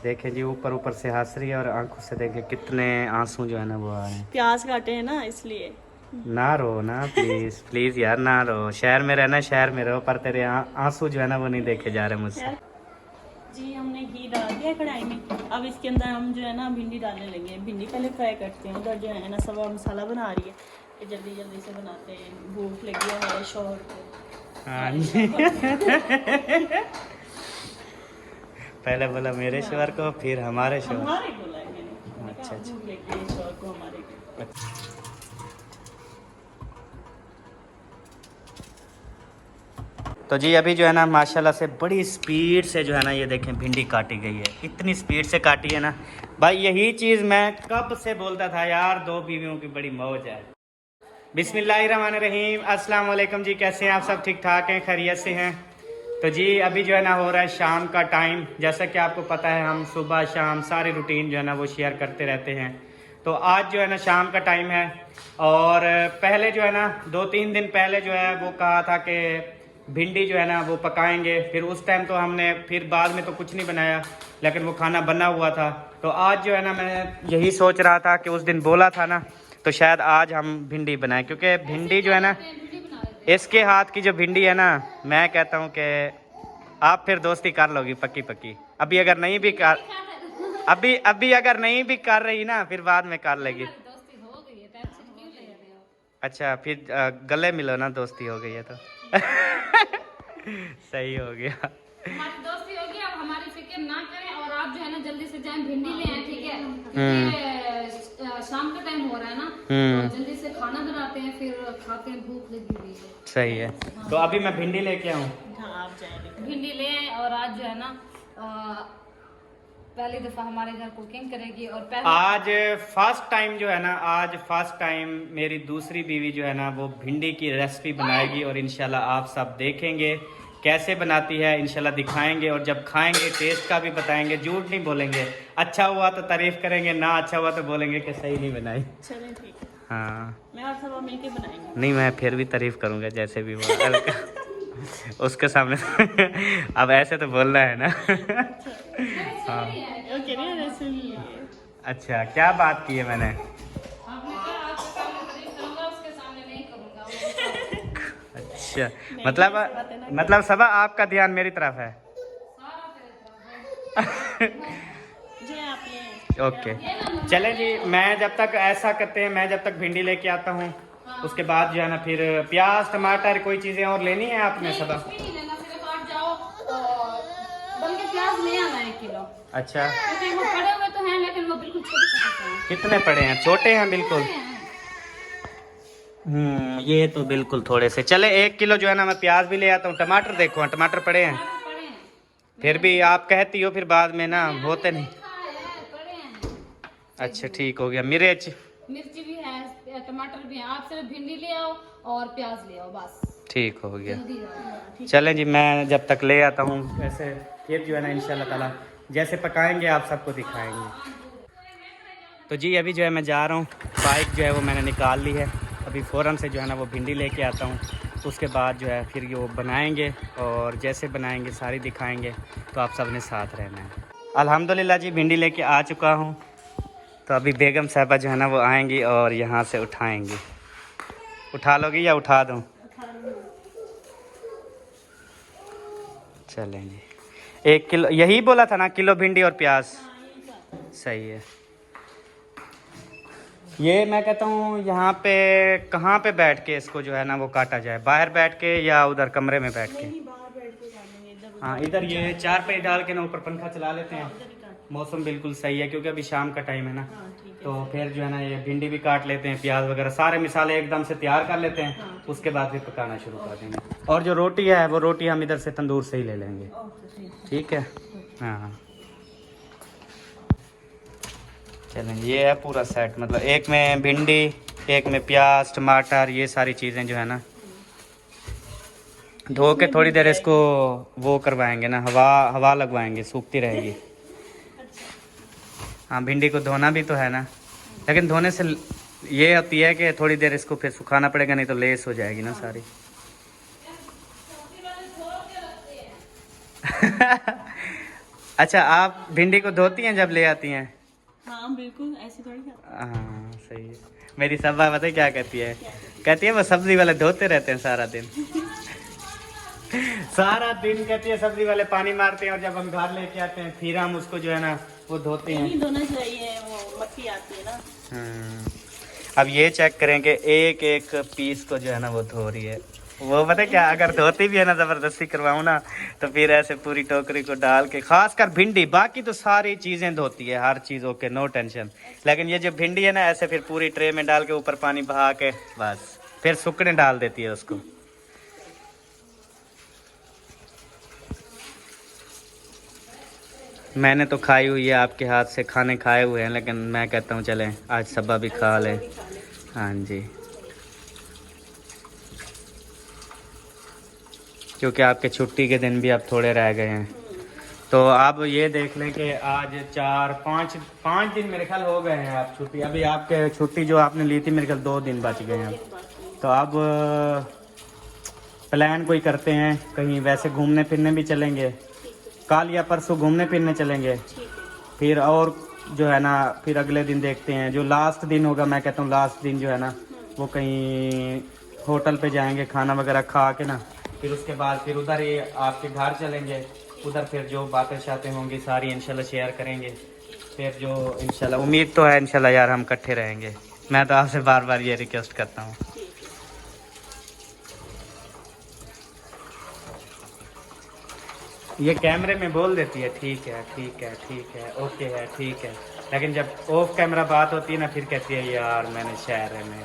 देखें जी, ऊपर ऊपर से हंस रही है और आंखों से देखें कितने आंसू जो है ना वो आ रहे हैं। प्याज काटे हैं ना इसलिए। ना रो ना, प्लीज प्लीज यार ना रो। शहर में रहना, शहर में रहो, पर तेरे आंसू जो है ना वो नहीं देखे जा रहे मुझसे। जी हमने घी डाल दिया कढ़ाई में। अब इसके अंदर हम जो है ना भिंडी डालने लगे हैं। भिंडी पहले फ्राई करते हैं। उधर जो है ना सब मसाला बना रही है, ये जल्दी जल्दी से बनाते हैं। भूख लगी है हमारे शौहर को। हाँ जी। पहले बोला मेरे शोहर को, फिर हमारे शोहर। हमारे बोला है मैंने। अच्छा अच्छा। भूख लगी है शौहर को हमारे को। तो जी अभी जो है ना माशाल्लाह से बड़ी स्पीड से जो है ना ये देखें भिंडी काटी गई है। इतनी स्पीड से काटी है ना भाई, यही चीज़ मैं कब से बोलता था यार, दो बीवियों की बड़ी मौज है। बिस्मिल्लाहिर्रहमानिर्रहीम, अस्सलाम वालेकुम जी। कैसे हैं आप सब? ठीक ठाक हैं, खैरियत से हैं? तो जी अभी जो है ना हो रहा है शाम का टाइम। जैसा कि आपको पता है हम सुबह शाम सारी रूटीन जो है ना वो शेयर करते रहते हैं। तो आज जो है ना शाम का टाइम है, और पहले जो है ना 2-3 दिन पहले जो है वो कहा था कि भिंडी जो है ना वो पकाएंगे। फिर उस टाइम तो हमने फिर बाद में तो कुछ नहीं बनाया, लेकिन वो खाना बना हुआ था। तो आज जो है ना मैं यही सोच रहा था कि उस दिन बोला था ना, तो शायद आज हम भिंडी बनाएं, क्योंकि भिंडी जो है ना इसके हाथ की जो भिंडी है ना, मैं कहता हूँ कि आप फिर दोस्ती कर लोगी पक्की पक्की। अभी अगर नहीं भी कर अभी अभी अगर नहीं भी कर रही ना, फिर बाद में कर लेगी। अच्छा फिर गले मिलो ना, दोस्ती हो गई है तो। सही हो गया, हमारी दोस्ती होगी। अब हमारी फिक्र ना करें और आप जो है ना जल्दी से जाएं भिंडी ले आए, ठीक है? क्योंकि शाम का टाइम हो रहा है ना, तो जल्दी से खाना बनाते हैं, फिर खाते हैं, भूख लगी हुई है। सही है। तो अभी मैं भिंडी लेके आऊँ? हाँ आप जाएंगे भिंडी ले आए। और आज जो है ना पहली दफा हमारे घर कुकिंग करेगी। और आज फर्स्ट टाइम जो है ना, आज फर्स्ट टाइम मेरी दूसरी बीवी जो है ना वो भिंडी की रेसिपी बनाएगी, और इंशाल्लाह आप सब देखेंगे कैसे बनाती है, इंशाल्लाह दिखाएंगे। और जब खाएंगे टेस्ट का भी बताएंगे, झूठ नहीं बोलेंगे। अच्छा हुआ तो तारीफ करेंगे, ना अच्छा हुआ तो बोलेंगे कि सही नहीं बनाई। चलें ठीक है। हाँ मैं और सब मिलके बनाएंगे। नहीं, मैं फिर भी तारीफ करूंगा जैसे भी हुआ। उसके सामने। अब ऐसे तो बोलना है ना। हाँ ओके नहीं रेसिपी। अच्छा, क्या बात की है मैंने? आपने कहा आपके सामने तारीफ करूंगा, उसके सामने नहीं करूंगा। अच्छा मतलब सबा आपका ध्यान मेरी तरफ है। जी आप ले। ओके चलें जी, मैं जब तक ऐसा करते हैं, मैं जब तक भिंडी लेके आता हूँ, उसके बाद जो है ना फिर प्याज टमाटर कोई चीज़ें और लेनी है आपने सबा? कुछ भी नहीं लेना, सिर्फ आप जाओ और बल्कि प्याज ले आना 1 किलो। अच्छा, क्योंकि वो पड़े हुए तो हैं, लेकिन वो बिल्कुल छोटे छोटे हैं। कितने पड़े हैं? छोटे हैं बिल्कुल। ये तो बिल्कुल थोड़े से। चले 1 किलो जो है ना मैं प्याज भी ले आता हूँ। टमाटर देखो, टमाटर पड़े हैं? पड़े हैं। फिर भी आप कहती हो, फिर बाद में ना होते नहीं। पड़े हैं। अच्छा ठीक हो गया। मिर्च? मिर्ची भी है, टमाटर भी है। आप सिर्फ भिंडी ले आओ और प्याज ले आओ, बस। ठीक हो गया। जल्दी आओ। चलें जी, मैं जब तक ले आता हूँ वैसे फिर जो है ना इंशाल्लाह ताला जैसे पकाएंगे आप सबको दिखाएंगे। तो जी अभी जो है मैं जा रहा हूँ, बाइक जो है वो मैंने निकाल ली है। अभी फ़ौरन से जो है ना वो भिंडी लेके आता हूँ, उसके बाद जो है फिर वो बनाएंगे, और जैसे बनाएंगे सारी दिखाएंगे। तो आप सब ने साथ रहना है। अल्हम्दुलिल्लाह जी भिंडी लेके आ चुका हूँ। तो अभी बेगम साहबा जो है ना वो आएंगी और यहाँ से उठाएंगी। उठा लोगी या उठा दूँ? चलें जी। 1 किलो यही बोला था ना, किलो भिंडी और प्याज। सही है। ये मैं कहता हूँ यहाँ पे कहाँ पे बैठ के इसको जो है ना वो काटा जाए? बाहर बैठ के या उधर कमरे में बैठ के? बाहर बैठ के काट लेंगे इधर। हाँ इधर ये 4 पे डाल के ना ऊपर पंखा चला लेते हैं। मौसम बिल्कुल सही है, क्योंकि अभी शाम का टाइम है ना। तो फिर जो है ना ये भिंडी भी काट लेते हैं, प्याज वगैरह सारे मिसाले एकदम से तैयार कर लेते हैं। उसके बाद फिर पकाना शुरू कर देंगे। और जो रोटी है वो रोटी हम इधर से तंदूर से ही ले लेंगे। ठीक है। हाँ चलें, ये है पूरा सेट। मतलब एक में भिंडी, एक में प्याज टमाटर, ये सारी चीज़ें जो है ना धो के थोड़ी देर इसको वो करवाएंगे ना, हवा लगवाएंगे, सूखती रहेगी। हाँ भिंडी को धोना भी तो है ना, लेकिन धोने से ये होती है कि थोड़ी देर इसको फिर सुखाना पड़ेगा, नहीं तो लेस हो जाएगी ना सारी। अच्छा, आप भिंडी को धोती हैं जब ले आती हैं? हाँ बिल्कुल, ऐसे थोड़ी खाते हाँ सही है। मेरी सब्बा पता है क्या कहती है? कहती है वो सब्जी वाले धोते रहते हैं सारा दिन। सारा दिन कहती है सब्जी वाले पानी मारते हैं और जब हम घर लेके आते हैं फिर हम उसको जो है ना वो धोते हैं। नहीं धोना चाहिए, वो मक्खी आती है ना। अब ये चेक करें कि एक एक पीस को जो है ना वो धो रही है। वो पता है क्या, अगर धोती भी है ना जबरदस्ती करवाऊँ ना तो फिर ऐसे पूरी टोकरी को डाल के, खासकर भिंडी, बाकी तो सारी चीजें धोती है, हर चीज ओके, नो टेंशन। लेकिन ये जो भिंडी है ना ऐसे फिर पूरी ट्रे में डाल के ऊपर पानी बहा के बस फिर सूखने डाल देती है उसको। मैंने तो खाई हुई है, आपके हाथ से खाने खाए हुए हैं, लेकिन मैं कहता हूँ चलें आज सब्बा भी खा लें। हाँ जी, क्योंकि आपके छुट्टी के दिन भी अब थोड़े रह गए हैं। तो आप ये देख लें कि आज 4-5 दिन मेरे ख्याल हो गए हैं आप छुट्टी। अभी आपके छुट्टी जो आपने ली थी मेरे ख्याल 2 दिन बच गए हैं। तो अब प्लान कोई करते हैं, कहीं वैसे घूमने फिरने भी चलेंगे, कल या परसों घूमने फिरने चलेंगे। फिर और जो है ना फिर अगले दिन देखते हैं, जो लास्ट दिन होगा, मैं कहता हूँ लास्ट दिन जो है ना वो कहीं होटल पे जाएंगे, खाना वगैरह खा के ना, फिर उसके बाद फिर उधर ही आपके घर चलेंगे। उधर फिर जो बातें शातें होंगी सारी इंशाल्लाह शेयर करेंगे। फिर जो इंशाल्लाह उम्मीद तो है इंशाल्लाह यार हम इकट्ठे रहेंगे। मैं तो आपसे बार बार ये रिक्वेस्ट करता हूँ। ये कैमरे में बोल देती है ठीक है ठीक है ठीक है, ओके है ठीक है, लेकिन जब ऑफ कैमरा बात होती है ना फिर कहती है यार मैंने शहर में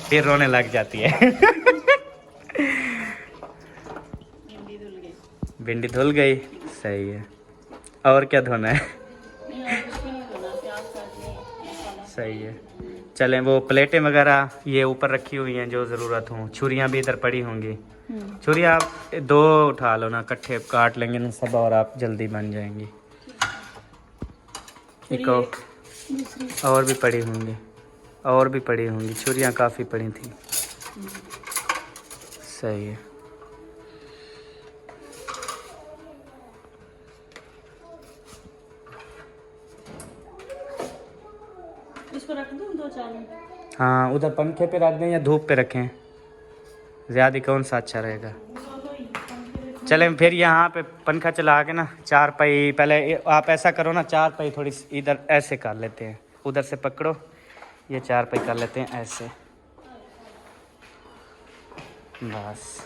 फिर रोने लग जाती है। भिंडी धुल गई, सही है। और क्या धोना है? सही है। चलें, वो प्लेटें वगैरह ये ऊपर रखी हुई हैं जो ज़रूरत हो, छुरियाँ भी इधर पड़ी होंगी। छुरियाँ आप 2 उठा लो ना, इकट्ठे काट लेंगे ना सब और आप जल्दी बन जाएंगी। एक और भी पड़ी होंगी, और भी पड़ी होंगी, छुरियाँ काफ़ी पड़ी थी। सही है। इसको रख दूं 2-4 मिनट? हाँ, उधर पंखे पे रख दें या धूप पे रखें, ज़्यादा कौन सा अच्छा रहेगा? चलें फिर यहाँ पे पंखा चला के ना चारपाई, पहले आप ऐसा करो ना, चारपाई थोड़ी इधर ऐसे कर लेते हैं, उधर से पकड़ो, ये चारपाई कर लेते हैं ऐसे, बस।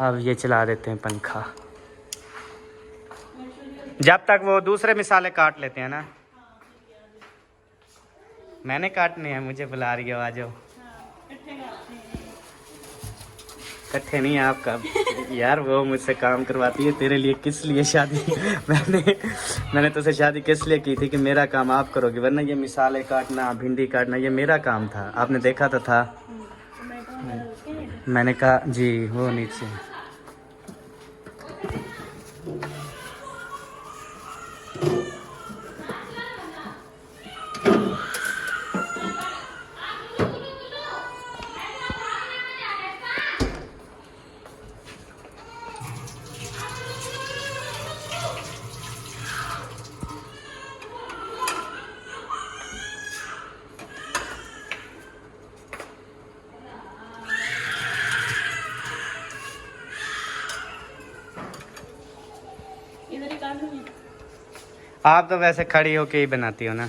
अब ये चला देते हैं पंखा, जब तक वो दूसरे मिसाले काट लेते हैं ना। मैंने काटने हैं, मुझे बुला रही हो, आ जाओ। इकट्ठे नहीं आपका यार, वो मुझसे काम करवाती है, तेरे लिए किस लिए शादी मैंने तुझसे शादी किस लिए की थी कि मेरा काम आप करोगे, वरना ये मिसाले काटना, भिंडी काटना ये मेरा काम था, आपने देखा तो था। मैंने कहा जी वो नीचे। इधर ही काट लूं? आप तो वैसे खड़ी होके ही बनाती हो ना,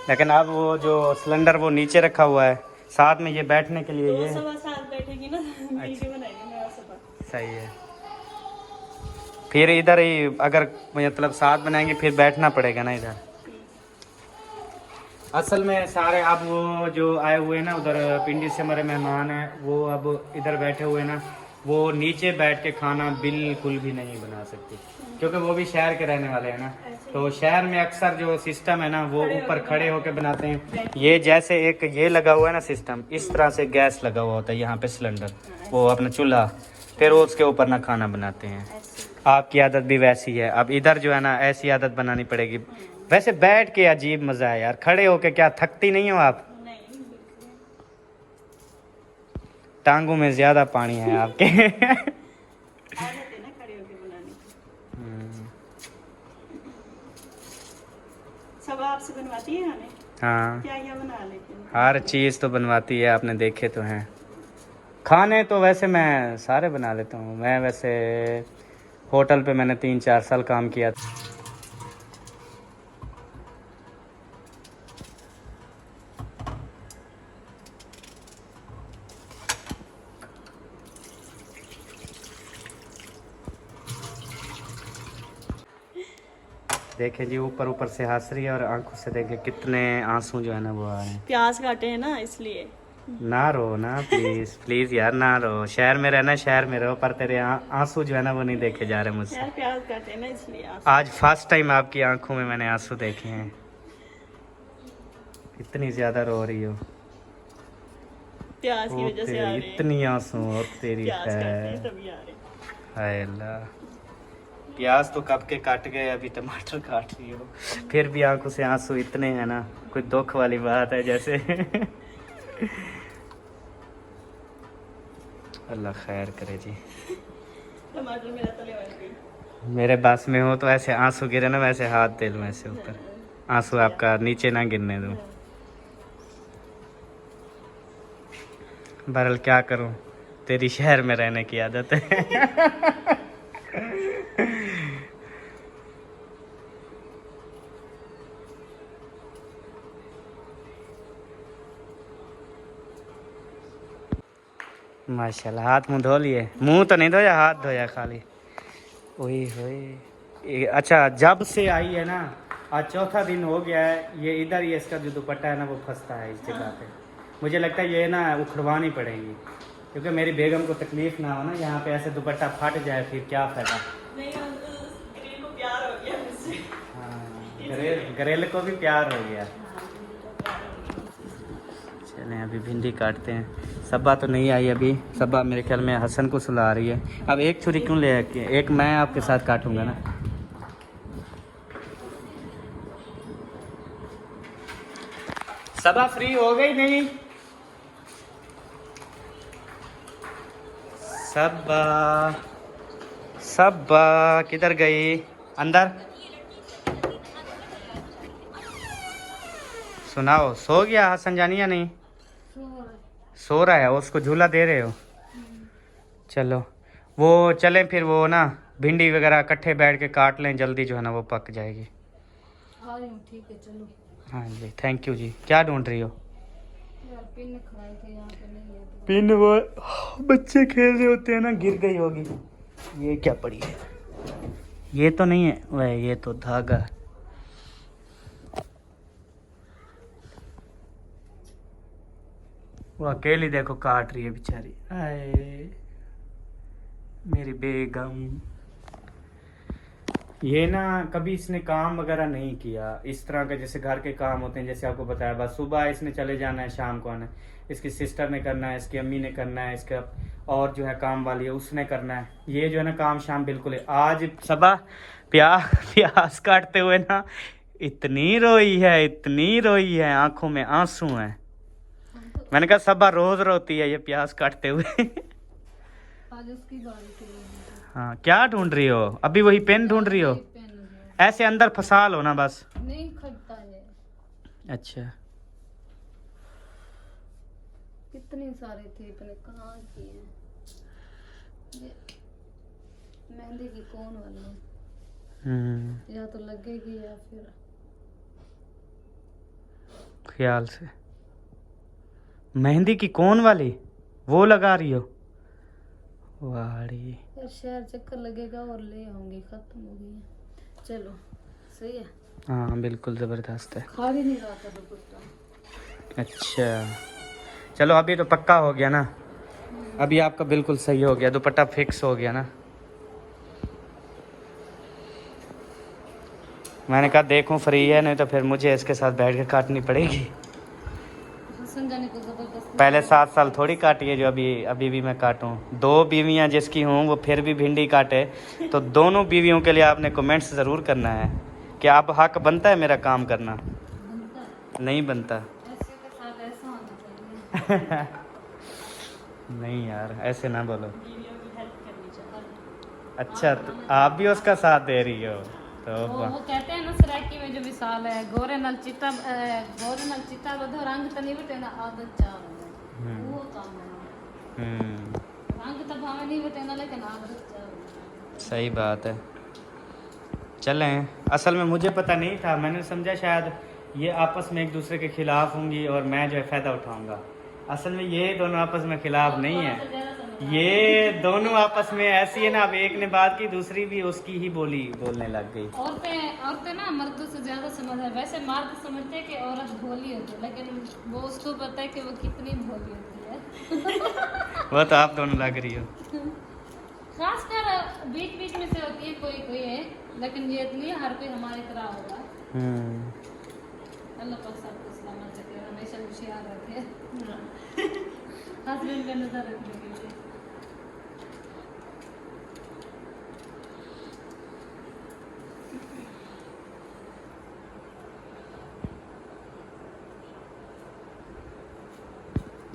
लेकिन अब वो जो सिलेंडर वो नीचे रखा हुआ है, साथ में ये बैठने के लिए ये साथ बैठेगी ना, वीडियो बनाएंगे मेरा सब। सही है। फिर इधर ही अगर मतलब साथ बनाएंगे फिर बैठना पड़ेगा ना इधर। असल में सारे अब वो जो आए हुए हैं ना उधर पिंडी से हमारे मेहमान हैं, वो अब इधर बैठे हुए हैं ना, वो नीचे बैठ के खाना बिल्कुल भी नहीं बना सकते, क्योंकि वो भी शहर के रहने वाले हैं ना। तो शहर में अक्सर जो सिस्टम है ना वो ऊपर खड़े होकर बनाते हैं। ये जैसे एक ये लगा हुआ है ना सिस्टम, इस तरह से गैस लगा हुआ होता है यहाँ पे सिलेंडर, वो अपना चूल्हा, फिर वो उसके ऊपर ना खाना बनाते हैं। आपकी आदत भी वैसी है, अब इधर जो है ना ऐसी आदत बनानी पड़ेगी। वैसे बैठ के अजीब मजा है यार, खड़े होके क्या थकती नहीं हो आप? टांगों में ज्यादा पानी है आपके। सब आपसे बनवाती है खाने? हाँ, क्या क्या बना लेते हैं? हर चीज़ तो बनवाती है, आपने देखे तो हैं। खाने तो वैसे मैं सारे बना लेता हूँ। मैं वैसे होटल पे मैंने 3-4 साल काम किया था। देखें जी, ऊपर ऊपर से हंस रही है और आंखों से देखें कितने आंसू जो है ना वो आ रहे हैं। प्याज काटे हैं ना इसलिए। ना रो ना, प्लीज प्लीज यार ना रो। शहर में रहना, शहर में रहो, पर तेरे आंसू जो है ना वो नहीं देखे जा रहे मुझसे। यार प्याज काटे हैं ना इसलिए आज फर्स्ट टाइम आपकी आंखों में मैंने आंसू देखे हैं। इतनी ज्यादा रो रही हो। प्याज की ओ वजह से आ तेरी रहे हैं। इतनी आंसू हो तेरी प्याज काटे हैं है। तभी आ रहे हैं। हाय अल्लाह, प्याज तो कब के काट गए, अभी टमाटर काट रही हो, फिर भी आंखों से आंसू इतने हैं ना, कोई दुख वाली बात है जैसे। अल्लाह खैर करे जी। टमाटर मेरा तले वाले पे। मेरे बस में हो तो ऐसे आंसू गिरे ना, वैसे हाथ दे लूं ऐसे ऊपर, आंसू आपका नीचे ना गिरने दूं। बहरहाल क्या करूं, तेरी शहर में रहने की आदत है। माशाल्लाह, हाथ मुंह धो लिए? मुंह तो नहीं धोया, हाथ धोया खाली। ओए होए, अच्छा जब से आई है ना, आज चौथा दिन हो गया है, ये इधर ही इसका जो दुपट्टा है ना वो फंसता है इस जगह पे। मुझे लगता है ये ना उखड़वानी पड़ेगी, क्योंकि मेरी बेगम को तकलीफ ना हो ना, यहाँ पे ऐसे दुपट्टा फट जाए फिर क्या फायदा। नहीं ग्रिल को प्यार हो गया मुझसे। हाँ, ग्रिल को भी प्यार हो गया। चलें अभी भिंडी काटते हैं। सब्बा तो नहीं आई अभी, सब्बा मेरे ख्याल में हसन को सुला रही है। अब एक छुरी क्यों ले आके, एक मैं आपके साथ काटूंगा ना। सब्बा फ्री हो गई नहीं? सब्बा, सब्बा किधर गई? अंदर सुनाओ, सो गया हसन जानी या नहीं? सो रहा है, उसको झूला दे रहे हो? चलो वो चलें फिर, वो ना भिंडी वगैरह इकट्ठे बैठ के काट लें, जल्दी जो है ना वो पक जाएगी। हाँ ठीक है चलो। हाँ जी, थैंक यू जी। क्या ढूंढ रही हो? यार पिन खराब थे यहाँ पे, नहीं है तो। पिन वो बच्चे खेल रहे होते हैं ना, गिर गई होगी। ये क्या पड़ी है? ये तो नहीं है वह, ये तो धागा। वो अकेली देखो काट रही है बेचारी। आए मेरी बेगम। ये ना कभी इसने काम वगैरह नहीं किया इस तरह का, जैसे घर के काम होते हैं, जैसे आपको बताया, बस सुबह इसने चले जाना है, शाम को आना है। इसकी सिस्टर ने करना है, इसकी अम्मी ने करना है, इसका और जो है काम वाली है उसने करना है। ये जो है ना काम शाम बिल्कुल है। आज सुबह प्याज काटते हुए ना इतनी रोई है, इतनी रोई है, आंखों में आंसू हैं। मैंने कहा सबा रोज रोती है ये प्याज काटते हुए। आज उसकी बारी थी। हाँ, क्या ढूंढ रही हो? अभी वही पेन ढूंढ रही हो? पेन है। ऐसे अंदर फंसा लो ना बस। नहीं खटता है। अच्छा, कितने सारे थे, इतने कहाँ किए? ये मेहंदी की कौन वाली है? या तो लगेगी या फिर ख्याल से मेहंदी की कौन वाली वो लगा रही हो? वाड़ी यार शहर चक्कर लगेगा और ले आऊंगी, खत्म हो गई है। चलो सही है। हाँ बिल्कुल ज़बरदस्त है। खा भी नहीं रहा था दुपट्टा। अच्छा चलो, अभी तो पक्का हो गया ना, अभी आपका बिल्कुल सही हो गया, दुपट्टा फिक्स हो गया ना। मैंने कहा देखूं फ्री है, नहीं तो फिर मुझे इसके साथ बैठ के काटनी पड़ेगी। हसन जाने को जबरदस्त। पहले 7 साल थोड़ी काटी है जो अभी भी मैं काटूं। 2 बीवियां जिसकी हूँ वो फिर भी भिंडी काटे, तो दोनों बीवियों के लिए आपने कमेंट्स ज़रूर करना है कि आप हक बनता है मेरा काम करना? बनता है। नहीं बनता। ऐसे के साथ ऐसा होना चाहिए। नहीं यार ऐसे ना बोलो। बीवियों की हेल्प करनी चाहिए। अच्छा तो आप भी उसका साथ दे रही हो? तो वो कहते हैं ना सराकी में जो मिसाल है गोरे नल चिट्टा बधो रंग तनी बटे ना आदत चाव वो काम है रंग तो भावे नहीं बटे ना लेकिन आदत चाव। सही बात है। चलें, असल में मुझे पता नहीं था, मैंने समझा शायद ये आपस में एक दूसरे के खिलाफ होंगी और मैं जो है फ़ायदा उठाऊंगा। असल में ये दोनों आपस में खिलाफ नहीं है, ये दोनों आपस में ऐसी है ना, अब एक ने बात की दूसरी भी उसकी ही बोलने लग गई। औरतें ना मर्दों से ज्यादा समझ है। वैसे मर्द समझते हैं कि औरत भोली होती है, लेकिन वो उसको पता है कि वो कितनी भोली होती है। वो तो आप दोनों लग रही हो। खासकर बीच बीच में से होती है कोई है, लेकिन ये नहीं हर कोई हमारी तरह होगा। अल्लाह पाक सबको सलामत रखे, हमेशा होशियार रखे, हस्बैंड पे नजर रखने के लिए।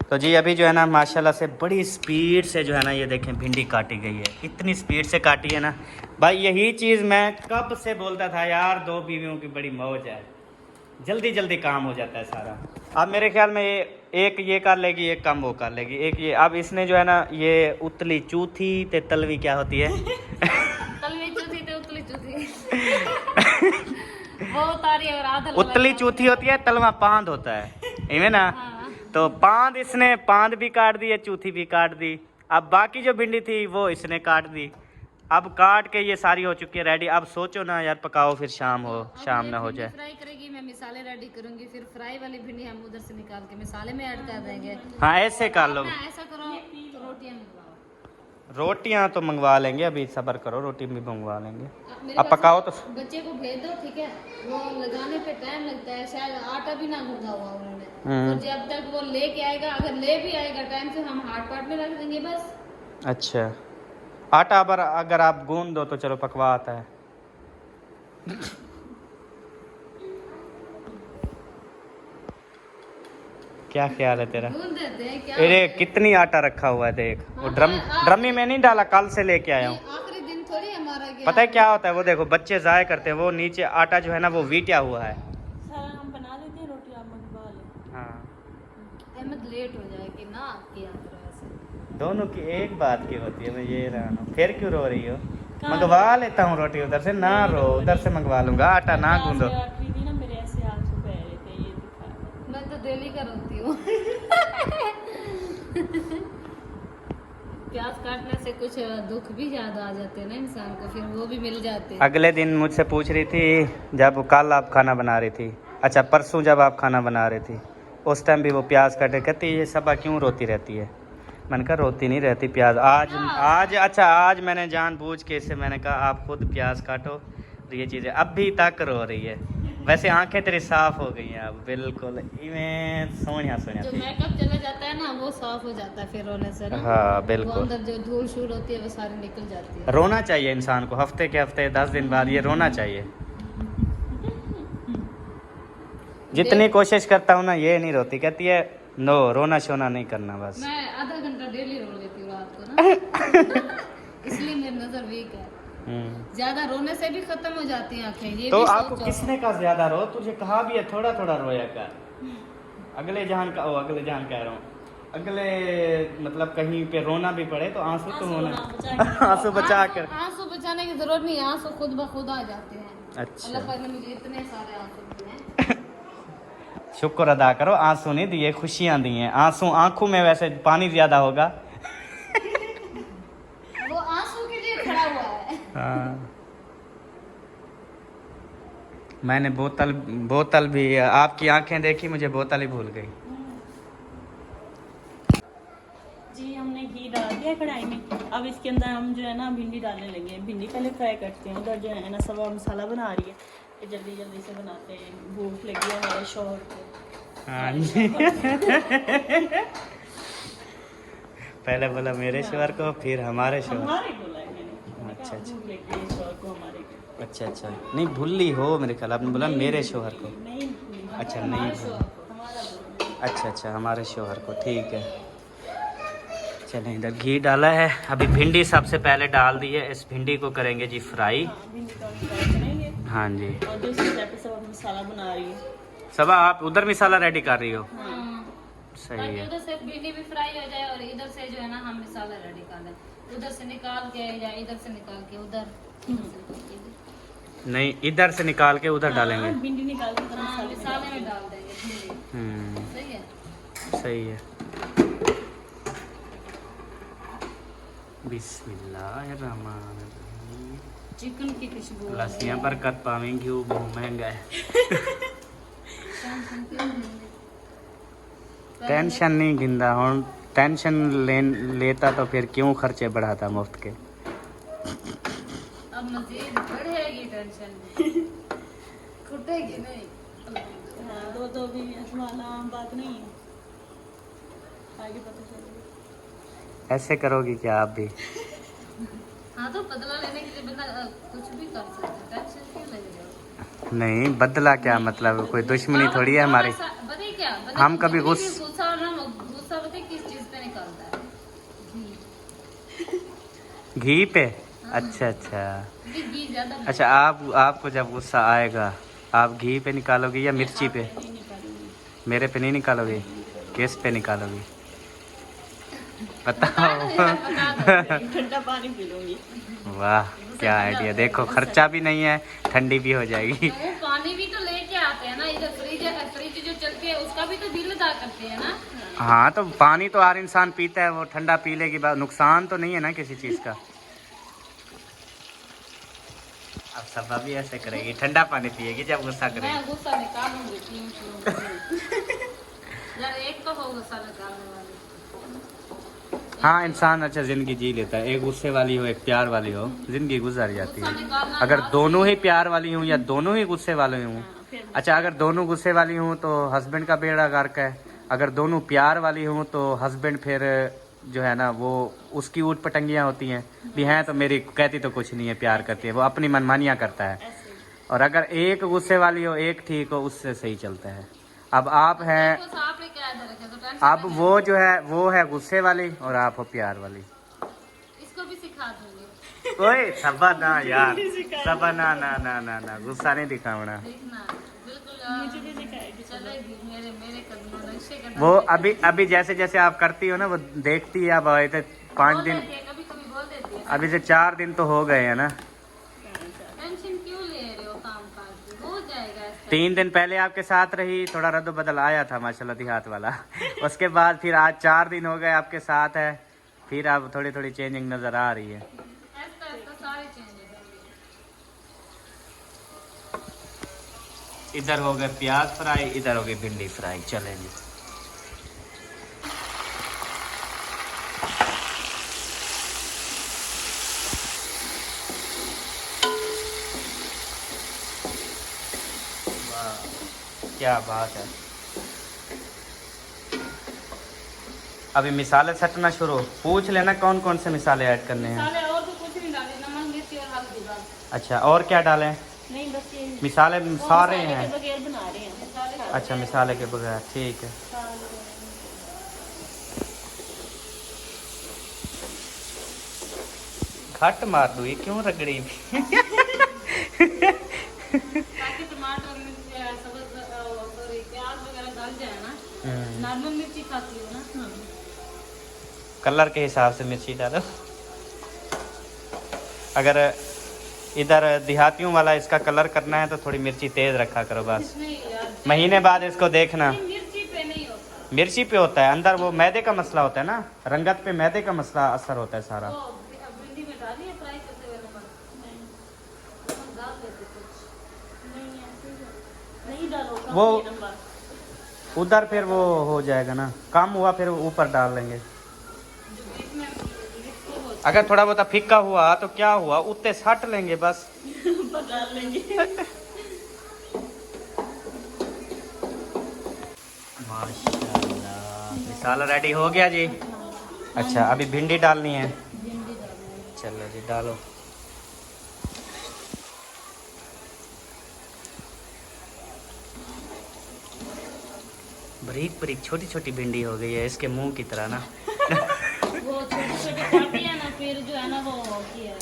तो जी अभी जो है ना माशाल्लाह से बड़ी स्पीड से जो है ना ये देखें भिंडी काटी गई है, इतनी स्पीड से काटी है ना भाई। यही चीज़ मैं कब से बोलता था यार, 2 बीवियों की बड़ी मौज है, जल्दी जल्दी काम हो जाता है सारा। अब मेरे ख्याल में एक ये कर लेगी, एक कम वो कर लेगी, एक ये। अब इसने जो है ना ये उतली चूथी ते तलवी क्या होती है? तलवी चूथी ते उतली चूथी वो उतारी और आधा उतली चूथी होती है, तलवा पांद होता है, इਵੇਂ ना। तो पांद इसने पांद भी काट दी है, चूथी भी काट दी। अब बाकी जो भिंडी थी वो इसने काट दी। अब काट के ये सारी हो चुकी है रेडी। अब सोचो ना यार, पकाओ फिर शाम ना हो जाए। फ्राई करेगी, मैं मिसाले रेडी करूंगी, फिर फ्राई वाली भिंडी हम उधर से निकाल के मिसाले में ऐड कर देंगे। हाँ ऐसे कर लो। ऐसा करो, रोटियां मंगवाओ। रोटियां तो मंगवा लेंगे, अभी सब्र करो, रोटी भी मंगवा लेंगे। मेरे अब पकाओ तो। बच्चे को भेज दो, ठीक है। वो लगाने पे टाइम लगता है, शायद आटा भी ना गूंदा हुआ उन्होंने। तो जब तक वो लेके आएगा, अगर ले भी आएगा टाइम से, हम हाथ पाट में रख देंगे बस। अच्छा, आटा अगर आप गूंद दो तो चलो पकवा आता है। क्या ख्याल है तेरा? गूंद देते हैं क्या? अरे कितनी आटा रखा हुआ है देख। वो ड्रमी में नहीं डाला, कल से लेके आया हूँ। आखिरी दिन थोड़ी हमारा गया। पता है क्या होता है, वो देखो बच्चे ज़ाया करते हैं, वो नीचे आटा जो है ना वो वीटिया हुआ है। सारा हम बना लेते हैं, रोटी आप मंगवा लो। हाँ, अहमद लेट हो जाएगी ना आपकी यात्रा से। दोनों की एक बात की होती है। मैं ये रहा हूँ, फिर क्यों रो रही हो? मंगवा लेता हूँ रोटी उधर से, ना रो, उधर से मंगवा लूंगा, आटा ना गूंदो। आखिरी दिन ना मेरे ऐसे आंसू बह रहे थे, ये दिखा। मैं तो डेली का रोती हूँ। प्याज काटने से कुछ दुख भी ज्यादा आ जाते हैं ना इंसान को, फिर वो भी मिल जाते हैं। अगले दिन मुझसे पूछ रही थी, जब कल आप खाना बना रही थी, अच्छा परसों जब आप खाना बना रही थी, उस टाइम भी वो प्याज काटे, कहती ये सबा क्यों रोती रहती है? मैंने कहा रोती नहीं रहती प्याज। आज मैंने जानबूझ के इसे मैंने कहा आप खुद प्याज काटो, तो ये चीज़ें अभी तक रो रही है। वैसे आंखें तेरी साफ हो गई हैं अब बिल्कुल, इवें सोनिया जो मेकअप चला जाता है ना वो साफ हो जाता है फिर रोने से ना। हाँ वो बिल्कुल। अंदर जो धूल शूल होती है वो सारी निकल जाती है। रोना चाहिए इंसान को, हफ्ते के हफ्ते 10 दिन बाद ये रोना चाहिए। जितनी कोशिश करता हूँ ना ये नहीं रोती, कहती है नो रोना शोना नहीं करना बस। मैं आधा घंटा डेली रो लेती हूँ रात को ना। इसलिए मेरी नजर वीक है। ज्यादा रोने से भी खत्म हो जाती हैं आंखें। ये तो भी आपको सोचो। किसने कहा ज्यादा रो? तुझे कहा भी है थोड़ा थोड़ा रोया कर। अगले जहान कह रहा हूँ, अगले मतलब कहीं पे रोना भी पड़े तो आंसू तो होना, आंसू बचा कर। आंसू बचाने की जरूरत नहीं है, आंसू खुद ब खुद आ जाते हैं। अच्छा, अल्लाह पाक ने मुझे इतने सारे आंसू दिए हैं। शुक्र अदा करो, आंसू नहीं दिए, खुशियाँ दी हैं। आंसू आंखों में वैसे पानी ज्यादा होगा। वो आंसू के लिए खड़ा हुआ है। हाँ। मैंने बोतल भी, आपकी आंखें देखी मुझे बोतल ही भूल गई। जी हमने घी डाल दिया कढ़ाई में। अब इसके अंदर हम जो है ना भिंडी डालने लगे हैं। भिंडी पहले फ्राई करते हैं, उधर जो है ना सब मसाला बना रही है, ये जल्दी जल्दी से बनाते हैं। भूख लगी है हमारे शौहर को। हाँ जी। पहले बोला मेरे शोहर को, फिर हमारे शोहर। हमारे बोला है मैंने। अच्छा अच्छा भूख लगी है शौहर को हमारे को। अच्छा अच्छा, नहीं भूली हो मेरे ख्याल, आपने बोला मेरे शोहर को। नहीं अच्छा नहीं भूली। हमारा बोला। अच्छा हमारे शोहर को, ठीक है। चलें, इधर घी डाला है, अभी भिंडी सबसे पहले डाल दी है। इस भिंडी को करेंगे जी फ्राई। भिंडी तो फ्राई करेंगे। हाँ जी। और दूसरी साइड पे सब अब मसाला बना रही है। सबा आप उधर मसाला रेडी कर रही हो? हाँ। सही ताकि है। उधर से भिंडी भी फ्राई हो जाए और इधर से जो है ना हम मसाला रेडी कर लें, उधर से निकाल के या इधर से निकाल के उधर। नहीं, इधर से निकाल के उधर डालेंगे। हाँ, भिंडी निकाल के उधर हाँ, मसाले में मसाले में डाल देंगे भिंडी। सही है। सही है। बिस्मिल्लाहिर्रहमानिर्रहीम। चिकन की खुशबू। लस्सियाँ बरकत पावें, घी बहुत महंगा है। टेंशन नहीं गिंदा हूँ, टेंशन लेता तो फिर क्यों खर्चे बढ़ाता मुफ्त के। अब मजीद बढ़ेगी टेंशन, छूटेगी नहीं। हाँ, दो भी वाला आम बात नहीं है, आगे पता चलेगा। ऐसे करोगी क्या आप भी? हाँ तो बदला लेने के लिए बंदा कुछ भी कर सकता है, टेंशन क्यों लगेगा? नहीं, बदला क्या मतलब, कोई दुश्मनी थोड़ी है हमारी। बताइए क्या, हम कभी गुस्सा बताइए किस चीज पे निकलता है? घी पे? अच्छा अच्छा घी ज्यादा। अच्छा, आपको जब गुस्सा आएगा आप घी पे निकालोगी या मिर्ची पे? नहीं निकालूंगी। मेरे पे नहीं निकालोगी, किस पे निकालोगी बताओ? ठंडा पानी पी लूंगी। वाह क्या आइडिया, देखो खर्चा भी नहीं है, ठंडी भी हो जाएगी। वो पानी भी तो लेके आते हैं ना, इधर फ्रिज जो चलती है उसका भी तो बिल अदा करते हैं ना। हाँ तो पानी तो हर इंसान पीता है, वो ठंडा पी लेगी, नुकसान तो नहीं है ना किसी चीज़ का। अब सब भी ऐसे करेगी, ठंडा पानी पिएगी जब गुस्सा करेगी। मैं गुस्सा निकालूंगी 3 किलो। यार एक तो हो गुस्सा निकालने वाली। हाँ इंसान अच्छा ज़िंदगी जी लेता है, एक गुस्से वाली हो एक प्यार वाली हो, ज़िंदगी गुजर जाती है। अगर दोनों ही प्यार वाली हूँ या दोनों ही गुस्से वाले हूँ, अच्छा अगर दोनों गुस्से वाली हूँ तो हस्बैंड का बेड़ा गर्क है, अगर दोनों प्यार वाली हूँ तो हस्बैंड फिर जो है ना वो उसकी ऊट पटंगियाँ होती हैं भी हैं, तो मेरी कहती तो कुछ नहीं है, प्यार करती है, वो अपनी मनमानियाँ करता है। और अगर एक गुस्से वाली हो एक ठीक हो, उससे सही चलता है। अब आप हैं, अब वो जो है वो है गुस्से वाली और आप हो प्यार वाली। इसको भी सिखा दूंगी। ओए सबा ना यार, सबा ना ना ना ना ना, गुस्सा नहीं दिखावना। देखना बिल्कुल मुझे भी सिखाएगी। चलेगी मेरे कदमों नक्शे कदम। वो अभी जैसे जैसे आप करती हो ना, वो देखती है। अब आए थे 5 दिन, कभी कभी बोल देती है। अभी से 4 दिन तो हो गए हैं ना। टेंशन क्यों ले रहे हो, काम काज की हो जाएगा इसका। 3 दिन पहले आपके साथ रही, थोड़ा रद्द बदल आया था माशाल्लाह देहात वाला। उसके बाद फिर आज 4 दिन हो गए आपके साथ है, फिर अब थोड़ी थोड़ी चेंजिंग नजर आ रही है। ऐसा सारे चेंजेस इधर हो गए प्याज फ्राई, इधर हो गई भिंडी फ्राई। चले जी क्या बात है। अभी मिसाले सटना शुरू, पूछ लेना कौन कौन से मिसाले ऐड करने हैं। मसाले और तो कुछ नहीं डाले, नमक मिर्ची और हल्दी बस। अच्छा और क्या डालें? नहीं बस ये मिसाले सारे मसाले हैं। के बगैर बना रहे हैं। अच्छा मिसाले के बगैर, ठीक है। घट मार दू, ये क्यों रगड़ी? ताकि टमाटर मिर्च सॉरी प्याज वगैरह डाल जाए ना। नॉर्मल मिर्ची खाती हो ना। कलर के हिसाब से मिर्ची डालो। अगर इधर देहातियों वाला इसका कलर करना है तो थोड़ी मिर्ची तेज रखा करो बस। नहीं यार, महीने बाद इसको देखना। मिर्ची पे नहीं होता। मिर्ची पे होता है, अंदर वो मैदे का मसला होता है ना, रंगत पे मैदे का मसला असर होता है सारा। तो भिंडी में डाली है फ्राई करते हुए नमक? हम डाल देते कुछ। नहीं डालो वो उधर फिर वो हो जाएगा ना, कम हुआ फिर ऊपर डाल लेंगे। जो बीच में मिक्स हो अगर थोड़ा बहुत फिक्का हुआ तो क्या हुआ, उतने सट लेंगे बस। डाल लेंगे। माशाल्लाह मिसाला रेडी हो गया जी। अच्छा अभी भिंडी डालनी है। भिंडी डालनी चलो जी डालो। बारीक बारीक छोटी छोटी भिंडी हो गई है, इसके मुंह की तरह ना। वो छोटी छोटी काटी है ना, फिर जो है ना वो किया है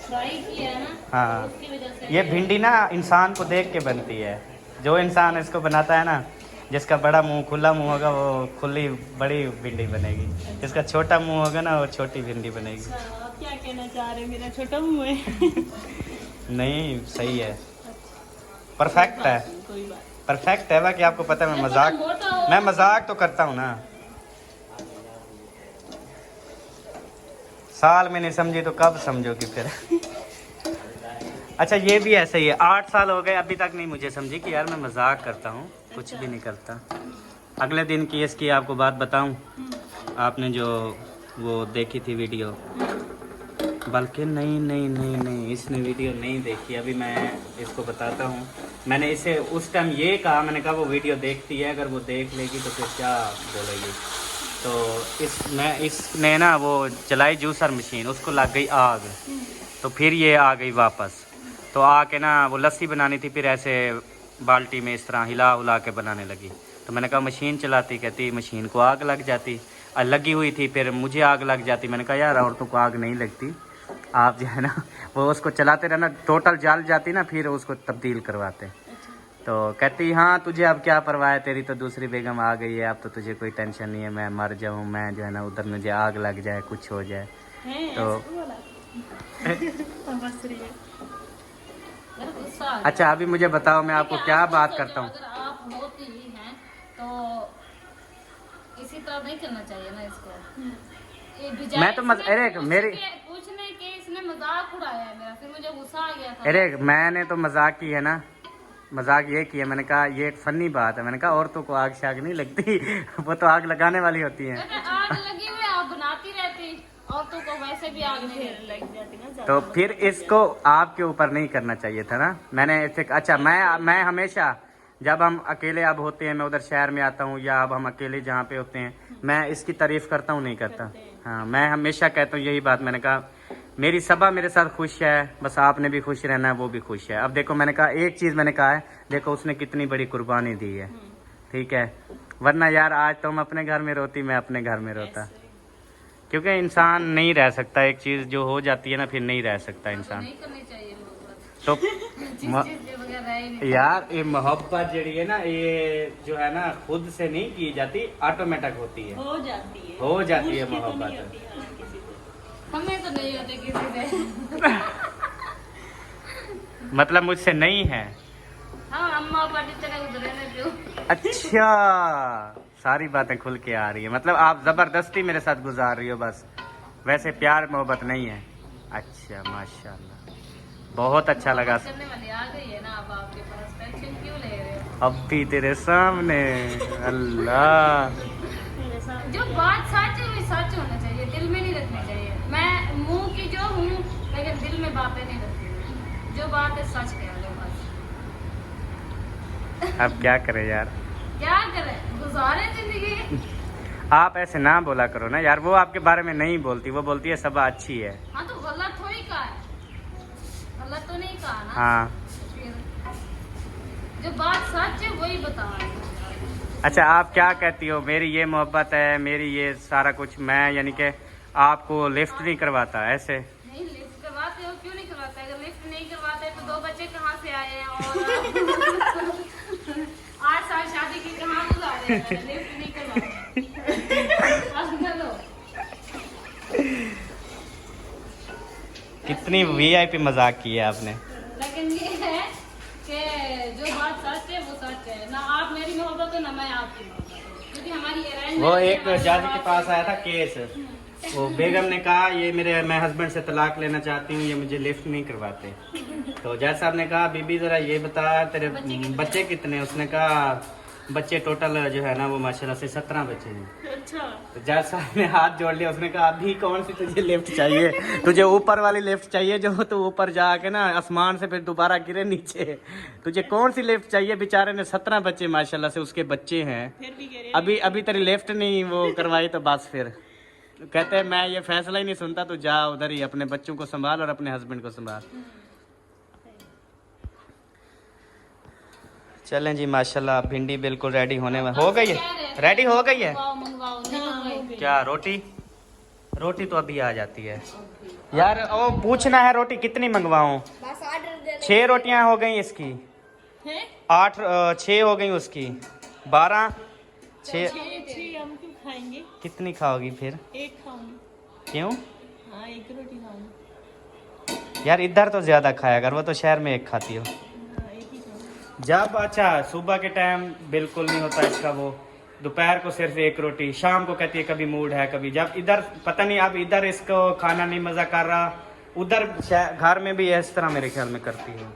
फ्राई किया है ना। हाँ उसकी वजह से ये भिंडी ना इंसान को देख के बनती है। जो इंसान इसको बनाता है ना, जिसका बड़ा मुंह खुला मुंह होगा वो खुली बड़ी भिंडी बनेगी, जिसका छोटा मुंह होगा ना वो छोटी भिंडी बनेगी। आप क्या कहना चाह रहे हैं, मेरा छोटा मुंह है? नहीं सही है, परफेक्ट है, कोई बात परफेक्ट है। बाकी आपको पता है मैं मजाक तो करता हूँ ना। साल में नहीं समझी तो कब समझोगी फिर। अच्छा ये भी ऐसे ही है, 8 साल हो गए अभी तक नहीं मुझे समझी कि यार मैं मजाक करता हूँ, कुछ भी नहीं करता। अगले दिन की इसकी आपको बात बताऊँ, आपने जो वो देखी थी वीडियो, बल्कि नहीं इसने वीडियो नहीं देखी। अभी मैं इसको बताता हूँ। मैंने इसे उस टाइम ये कहा, मैंने कहा वो वीडियो देखती है, अगर वो देख लेगी तो फिर क्या बोलेगी। तो इसने ना वो चलाई जूसर मशीन, उसको लग गई आग, तो फिर ये आ गई वापस। तो आके ना वो लस्सी बनानी थी, फिर ऐसे बाल्टी में इस तरह हिला हुला के बनाने लगी। तो मैंने कहा मशीन चलाती, कहती मशीन को आग लग जाती। लगी हुई थी, फिर मुझे आग लग जाती। मैंने कहा यार औरतों को आग नहीं लगती, आप जो है ना वो उसको चलाते रहना, टोटल जल जाती ना फिर उसको तब्दील करवाते। तो कहती हाँ तुझे अब क्या परवाह है, तेरी तो दूसरी बेगम आ गई है, अब तो तुझे कोई टेंशन नहीं है, मैं मर जाऊँ, मैं जो है ना उधर मुझे आग लग जाए, कुछ हो जाए। तो अच्छा अभी मुझे बताओ, मैं आपको क्या बात करता हूँ। अगर आप होती ही हैं तो इसी तरह नहीं करना चाहिए ना इसको। मैं तो अरे मेरी पूछने के इसने मजाक उड़ाया है मेरा, फिर मुझे गुस्सा आ गया था। अरे मैंने तो मजाक की है ना, मजाक ये किया, मैंने कहा ये एक फनी बात है। मैंने कहा औरतों को आग शाग नहीं लगती, वो तो आग लगाने वाली होती है। आग लगी हुई आप बनाती रहती, औरतों को वैसे भी आग नहीं लग जाती ना। तो फिर इसको आपके ऊपर नहीं करना चाहिए था ना। मैंने इसे अच्छा मैं हमेशा जब हम अकेले अब होते हैं, मैं उधर शहर में आता हूँ या अब हम अकेले जहाँ पे होते हैं, मैं इसकी तारीफ करता हूँ नहीं करता। हाँ मैं हमेशा कहता हूँ यही बात। मैंने कहा मेरी सबा मेरे साथ खुश है, बस आपने भी खुश रहना है, वो भी खुश है। अब देखो मैंने कहा एक चीज़ मैंने कहा है, देखो उसने कितनी बड़ी कुर्बानी दी है, ठीक है। वरना यार आज तुम अपने घर में रोती, मैं अपने घर में रोता, क्योंकि इंसान नहीं रह सकता। एक चीज़ जो हो जाती है ना फिर नहीं रह सकता इंसान। नहीं करनी चाहिए मोहब्बत। तो यार ये मोहब्बत जड़ी है ना, ये जो है ना खुद से नहीं की जाती, ऑटोमेटिक होती है, हो जाती है, हो जाती है मुझसे तो नहीं मोहब्बत। होती हर किसी को। हमें तो नहीं होते किसी से। मतलब मुझसे नहीं है। हाँ अम्मा पार्टी तरह उधर रहने दो। अच्छा सारी बातें खुल के आ रही है, मतलब आप जबरदस्ती मेरे साथ गुजार रही हो बस, वैसे प्यार मोहब्बत नहीं है। अच्छा माशाल्लाह, बहुत अच्छा लगा। करने वाली आ गई है ना, अब आपके पास टेंशन क्यों ले रहे हो? अब भी तेरे सामने अल्लाह। जो बात सच है वो सच होना चाहिए, दिल में नहीं रखनी चाहिए। मैं मुंह की जो हूँ लेकिन दिल में बातें नहीं रखती, जो बात है सच कह दो बस। अब क्या करे यार, क्या करें, गुजारे जिंदगी। आप ऐसे ना बोला करो ना यार, वो आपके बारे में नहीं बोलती, वो बोलती है सबा अच्छी है। हाँ तो गलत थोड़ी कहा है, गलत तो नहीं कहा ना। हाँ फिर जो बात सच है वही बता। अच्छा आप क्या कहती हो, मेरी ये मोहब्बत है, मेरी ये सारा कुछ, मैं यानी कि आपको लिफ्ट नहीं करवाता ऐसे? नहीं लिफ्ट करवाते हो, क्यों नहीं करवाते? अगर लिफ्ट नहीं करवाते तो 2 बच्चे कहाँ से आए हैं और 8 साल शादी की कहाँ गुजारे हैं? लिफ्ट नहीं करवाते। कितनी वीआईपी मजाक की है आपने। लेकिन ये है कि जो बात सच है वो सच है ना। आप मेरी मोहब्बत हो ना मैं आपकी मोहब्बत हूँ, क्योंकि हमारी अरेंज। वो एक जज के पास आया था केस, वो बेगम ने कहा ये मैं हस्बैंड से तलाक लेना चाहती हूँ, ये मुझे लिफ्ट नहीं करवाते। तो जज साहब ने कहा बीबी जरा ये बता तेरे बच्चे कितने? उसने कहा बच्चे टोटल जो है ना वो माशाल्लाह से 17 बच्चे हैं। अच्छा तो जज साहब ने हाथ जोड़ लिया, उसने कहा अभी कौन सी तुझे लिफ्ट चाहिए? तुझे ऊपर वाली लिफ्ट चाहिए जो तू ऊपर जाके ना आसमान से फिर दोबारा गिरे नीचे? तुझे कौन सी लिफ्ट चाहिए? बेचारे ने 17 बच्चे माशाल्लाह से उसके बच्चे हैं, फिर भी कह रहे अभी तेरी लिफ्ट नहीं वो करवाई तो बस फिर कहते हैं मैं ये फैसला ही नहीं सुनता, तो जा उधर ही अपने बच्चों को संभाल और अपने हस्बैंड को संभाल। चलें जी माशाल्लाह भिंडी बिल्कुल रेडी होने में हो गई है, रेडी हो गई है। मंगवाओ नहीं मंगवाई। क्या रोटी तो अभी आ जाती है यार। वो पूछना है रोटी कितनी मंगवाऊं? 6 रोटियां हो गई इसकी, है 8 6 हो गई उसकी, 12 6। छह हम क्यों खाएंगे? कितनी खाओगी फिर? एक खाऊंगी। क्यों? हाँ एक रोटी खाऊंगी। यार इधर तो ज्यादा खाया कर, वो तो शहर में एक खाती हो। हाँ एक ही खाऊंगी। जब अच्छा सुबह के टाइम बिल्कुल नहीं होता इसका वो, दोपहर को सिर्फ एक रोटी, शाम को कहती है कभी मूड है कभी, जब इधर पता नहीं अब इधर इसको खाना नहीं मजा कर रहा, उधर घर में भी इस तरह मेरे ख्याल में करती है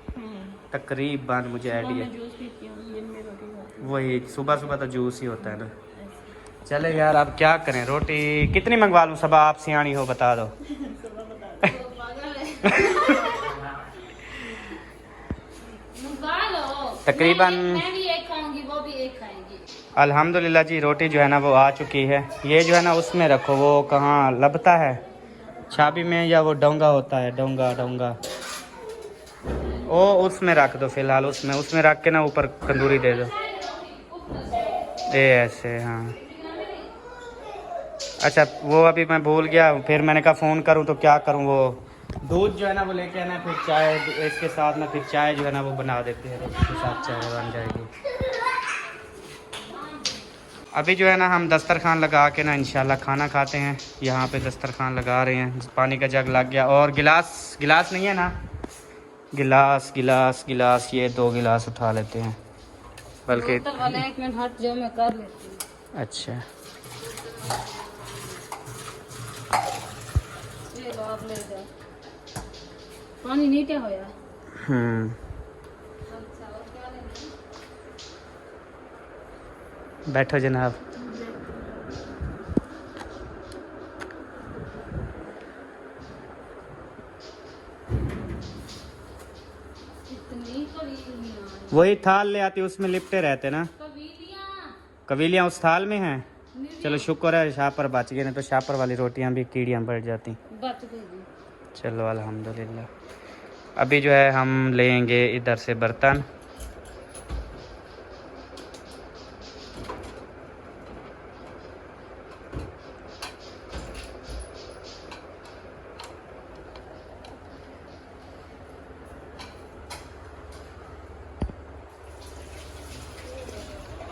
तकरीबन, मुझे सुबह आइडिया। मैं जूस पीती हूँ, दिन में रोटी खाती हूँ। वही सुबह सुबह तो जूस ही होता है ना। ऐसे। चले यार अब क्या करें, रोटी कितनी मंगवा लूँ? सब आप सियाणी हो बता दो। सुबह बता दो। तो पागल है। मंगा लो। तकरीबन मैं भी एक खाऊंगी, वो भी एक खाएंगी। अल्हम्दुलिल्लाह जी, रोटी जो है ना वो आ चुकी है। ये जो है ना उसमें रखो, वो कहाँ लबता है, छाबी में या वो डोंगा होता है, डोंगा डोंगा, ओ उसमें रख दो फिलहाल, उसमें रख के ना ऊपर तंदूरी दे दो। ये ऐसे हाँ। अच्छा वो अभी मैं भूल गया, फिर मैंने कहा फ़ोन करूँ तो क्या करूँ, वो दूध जो है ना वो लेके आना, फिर चाय इसके साथ ना, फिर चाय जो है ना वो बना देते हैं, रोटी के साथ चाय बन जाएगी। अभी जो है ना हम दस्तरखान लगा के ना इंशाल्लाह खाना खाते हैं। यहाँ पे दस्तरखान लगा रहे हैं, पानी का जग लग गया, और गिलास नहीं है ना, गिलास ये 2 गिलास उठा लेते हैं, बल्कि बोतल वाले 1 मिनट हट जाओ, मैं कर लेती हूँ। अच्छा ये लो आप ले जाओ। पानी नहीं क्या होया? अच्छा और क्या लेंगे? बैठो जनाब। इतनी कवीलियाँ। वही थाल ले आती, उसमें लिपटे रहते ना, कवीलियाँ। कवेलियाँ उस थाल में हैं। चलो शुक्र है शापर बच गए, नहीं तो शापर वाली रोटियां भी कीड़ियाँ बढ़ जाती। बच गई। चलो अल्हम्दुलिल्लाह। अभी जो है हम लेंगे इधर से बर्तन।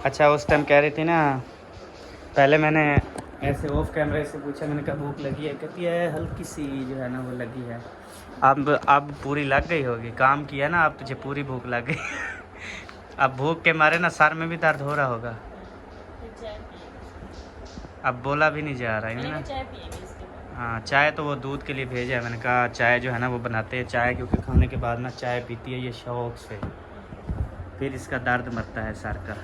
अच्छा उस टाइम कह रही थी ना, पहले मैंने ऐसे ऑफ कैमरे से पूछा, मैंने कहा भूख लगी है, कहती है हल्की सी जो है ना वो लगी है। अब पूरी लग गई होगी, काम किया ना, अब तुझे पूरी भूख लग गई। अब भूख के मारे ना सर में भी दर्द हो रहा होगा। फिर चाय पिएंगे। अब बोला भी नहीं जा रहा है मैंने ना। कहा चाय पिएंगे इसके बाद। हाँ चाय तो वो दूध के लिए भेजा है, मैंने कहा चाय जो है ना वो बनाते हैं चाय, क्योंकि खाने के बाद ना चाय पीती है ये शौक से, फिर इसका दर्द मरता है सर का।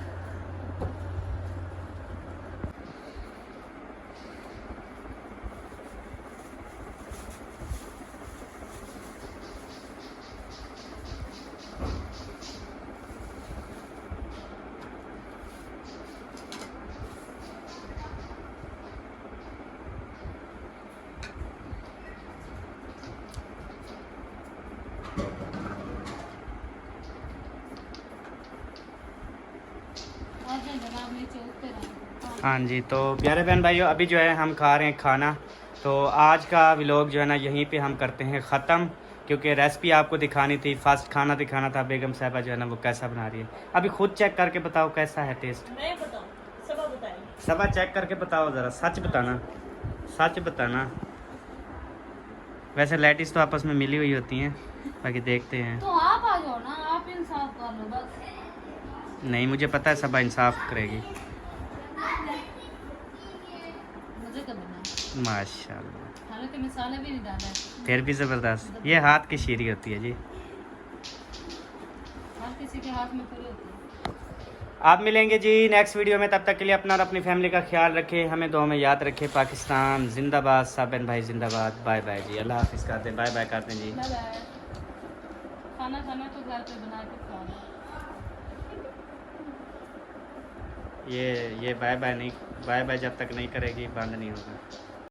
हाँ जी, तो प्यारे बहन भाइयों अभी जो है हम खा रहे हैं खाना। तो आज का व्लॉग जो है ना यहीं पे हम करते हैं ख़त्म, क्योंकि रेसिपी आपको दिखानी थी, फर्स्ट खाना दिखाना था, बेगम साहिबा जो है ना वो कैसा बना रही है। अभी खुद चेक करके बताओ कैसा है टेस्ट। मैं बताऊँ, सबा बताएंगे। सबा चेक करके बताओ ज़रा, सच बताना, सच बताना। वैसे लेडीज़ तो आपस में मिली हुई होती हैं, बाकी देखते हैं। तो आप आ जाओ ना, आप इंसाफ कर लो बस। नहीं मुझे पता है सबा इंसाफ करेगी। मुझे तो बना माशाल्लाह, हालांकि मसाले भी नहीं डाला है। फिर भी ज़बरदस्त, ये हाथ की शीरी होती है जी। हर किसी के हाथ में थोड़ी होती है। आप मिलेंगे जी नेक्स्ट वीडियो में, तब तक के लिए अपना और अपनी फैमिली का ख्याल रखें, हमें दुआ में याद रखें। पाकिस्तान जिंदाबाद, साबिन भाई जिंदाबाद। बाय बाय जी, अल्लाह हाफिज़ करते हैं, बाय बाय करते हैं जी। Bye bye. खाना खाना तो घर पे बना के खाना। ये बाय बाय नहीं, बाय बाय जब तक नहीं करेगी बंद नहीं होगा।